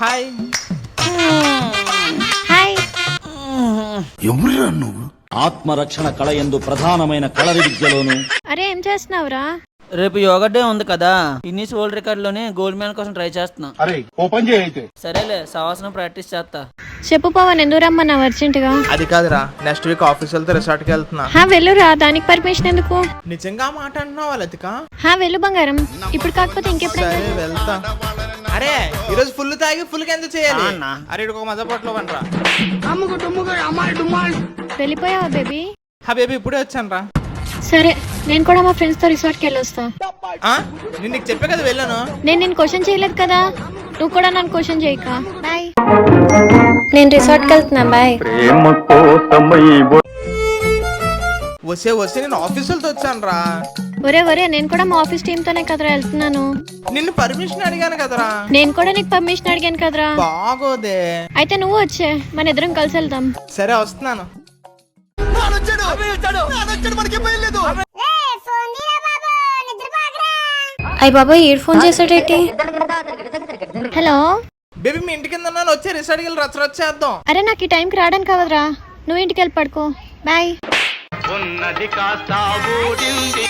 Hi hi. ఎవరురా నువ్వు? ఆత్మరక్షణ కళ యందు ప్రధానమైన కళరి విద్యలోను అరే ఏం చేస్తున్నావురా? రేపు యోగా డే ఉంది కదా, గిన్నీస్ వరల్డ్ రికార్డ్ లోనే గోల్డ్ మెడల్ కోసం ట్రై చేస్తున్నా. అరే ఓపెన్ చేయి అయితే. సరేలే, సవాసనం ప్రాక్టీస్ చేస్తా. చెప్పు పవన్, ఎందుకు రమ్మన్నావు అర్జెంటుగా? అది కాదురా, నెక్స్ట్ వీక్ ఆఫీస్ వెళ్తే రిసార్ట్ కి వెళ్తున్నా. వెళ్ళురా, దానికి పర్మిషన్ ఎందుకు? నిజంగా మాట అంటున్నావా లతిక? వెళ్ళు బంగారం, ఇప్పుడు కాకపోతే ఇంకెప్పుడైనా. సరే వెళ్తా. అరే ఈరోజు ఫుల్ తాగి ఫుల్ కి ఎంత చేయాలి? అరే ఇటు ఒక మజా పొట్లో పనరా. వెళ్ళిపోయావా బేబీ? బేబీ ఇప్పుడే వచ్చాను రా. సరే, నేను కూడా మా ఫ్రెండ్స్ తో రిసార్ట్ కి వెళ్ళొస్తా. నేను నీకు చెప్పే కదా వెళ్ళాను. నేను నిన్ను క్వశ్చన్ చేయలేదు కదా, నువ్వు కూడా నన్ను క్వశ్చన్ చేయక. బాయ్. నేను రిసార్ట్ కి వెళ్తున్నా. బాయ్. వస్తే వస్తే నేను ఆఫీస్ వెళ్తే వచ్చాను రా. ఒరే నేను కూడా మా ఆఫీస్ టీమ్ తోనే కదరా వెళ్తున్నాను. నిన్ను పర్మిషన్ అడిగాను కదరా. నేను కూడా నీకు పర్మిషన్ అడిగాను కదరా. బాగోదే. అయితే నువ్వు వచ్చే, మన ఇద్దరం కలిసి వెళ్దాం. సరే వస్తున్నాను. అయ్య బాబాయ్, ఇయర్ ఫోన్ చేసాడేంటి? హలో బేబీ మీ ఇంటికి వచ్చే రిసార్ట్కి వెళ్ళి రచ్చరొచ్చేద్దాం. అరే నాకు ఈ టైంకి రావడానికి కావదురా, నువ్వు ఇంటికి వెళ్ళి పడుకో. బాయ్. ఉన్నది కాస్త ఊడింది